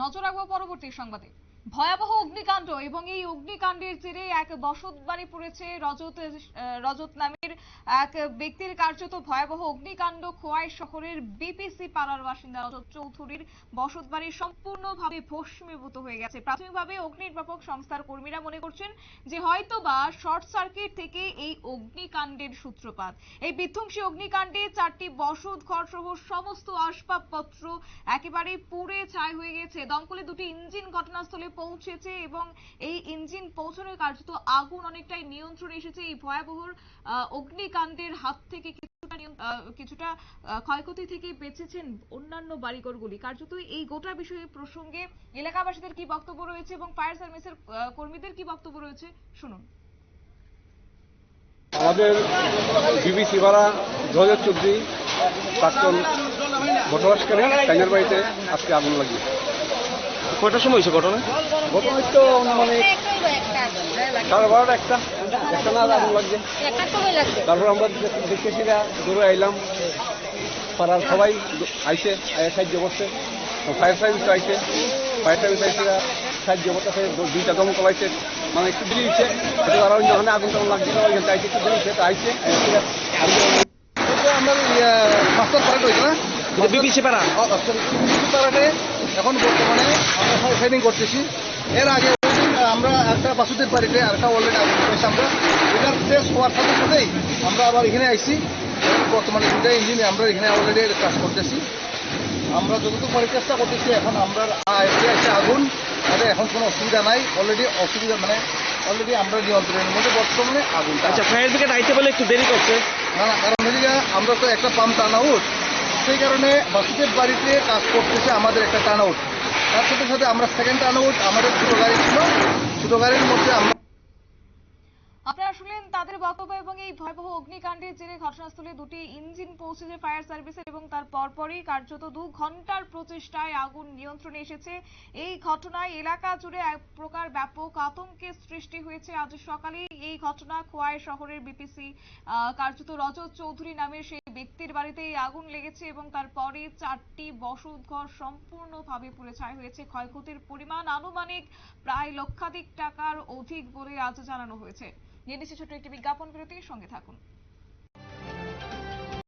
নজর রাখবো পরবর্তী সংবাদে। ভয়াবহ অগ্নিকাণ্ড এবং এই অগ্নিকাণ্ডের জেরে এক বসতবাড়ি পড়েছে রজত নামের এক ব্যক্তির কার্যত ভয়াবহ অগ্নিকাণ্ড। খোয়াই শহরের বিপিসি পাড়ার বাসিন্দা রজত চৌধুরীর বসতবাড়ি সম্পূর্ণভাবে ভস্মীভূত হয়ে গেছে। প্রাথমিকভাবে অগ্নিনির্বাপক সংস্থার কর্মীরা মনে করছেন যে হয়তোবা শর্ট সার্কিট থেকে এই অগ্নিকাণ্ডের সূত্রপাত। এই বিধ্বংসী অগ্নিকাণ্ডে 4টি বসত ঘর সহ সমস্ত আসবাবপত্র একেবারে পুড়ে ছাই হয়ে গেছে। দমকলে 2টি ইঞ্জিন ঘটনাস্থলে পৌঁছেছে এবং এই ইঞ্জিন পৌঁছানোর কার্যত আগুন অনেকটাই নিয়ন্ত্রণে এসেছে। এই ভয়াবহ অগ্নিকাণ্ডের হাত থেকে কিছুটা ক্ষয়ক্ষতি থেকে বেঁচেছেন অন্যান্য বাড়িঘরগুলি। কার্যত এই গোটা বিষয়ে প্রসঙ্গে এলাকাবাসীদের কি বক্তব্য রয়েছে এবং ফায়ার সার্ভিসের কর্মীদের কি বক্তব্য রয়েছে শুনুন। আমাদের বিবিসি পাড়া রজত চৌধুরী প্রাক্তন বসবাসকারী টাইনের বাড়িতে আজকে আগুন লাগিয়ে। কয়টার সময় হয়েছে ঘটনা? ঘটনা তো মানে 12:30 একটা না আগুন লাগছে। তারপর আমরা দেখতেছি দৌড়ে আইলাম, পাড়ার সবাই আইসে সাহায্য করছে, ফায়ার সার্ভিস আইসে, ফায়ার সার্ভিস আইসে সাহায্য করতেছে, 2টা দমকল আইসে, মানে একটু দেরি হচ্ছে। তারা যখন আগুন টাগুন লাগছিল ওইখানে আইসে একটু দেরি হচ্ছে, আইসে আমরা মাস্টার পাড়াটা হয়েছে না বিপিসি পাড়া পাড়াতে এখন বর্তমানে আমরা ফায়ারিং করতেছি। এর আগে আমরা একটা বাসুদের বাড়িতে আরেকটা অলরেডি আগুন করেছি। আমরা এটার শেষ হওয়ার সাথে সাথেই আমরা আবার এখানে আইসি। বর্তমানে 2টা ইঞ্জিনে আমরা এখানে অলরেডি কাজ করতেছি। আমরা যতটুকু পরিচেষ্টা করতেছি এখন আমরা এসে আগুন তাহলে এখন কোনো অসুবিধা নাই। অলরেডি আমরা নিয়ন্ত্রণের মধ্যে বর্তমানে আগুন। আচ্ছা, ফায়ার ব্রিগেড আইতে বলে একটু দেরি করছে না, কারণ হচ্ছে আমরা তো একটা পাম্প টার্ন আউট, সেই কারণে বাসুদের বাড়িতে কাজ করতেছে আমাদের একটা টার্ন আউট। তার সাথে সাথে আমরা সেকেন্ড টার্ন আউট আমাদের ছোটো গাড়ি ছিল, ছোটো গাড়ির মধ্যে আমরা। আপনারা শুনলেন তাদের বক্তব্য। এবং এই ভয়াবহ অগ্নিকাণ্ডের জেরে ঘটনাস্থলে 2টি ইঞ্জিন পৌঁছেছে ফায়ার সার্ভিসের এবং তার পরপরই কার্যত 2 ঘন্টার প্রচেষ্টায় আগুন নিয়ন্ত্রণে এসেছে। এই ঘটনায় এলাকা জুড়ে এক প্রকার ব্যাপক আতঙ্কের সৃষ্টি হয়েছে। আজ সকালে এই ঘটনা খোয়াই শহরের বিপিসি কার্যত রজত চৌধুরী নামের সেই ব্যক্তির বাড়িতে এই আগুন লেগেছে এবং তারপরে 4টি বসত ঘর সম্পূর্ণভাবে পুড়ে ছাই হয়েছে। ক্ষয়ক্ষতির পরিমাণ আনুমানিক প্রায় লক্ষাধিক টাকার অধিক বলে আজ জানানো হয়েছে। নিয়ে নিচ্ছে ছোট্ট একটি বিজ্ঞাপন বিরতির সঙ্গে থাকুন।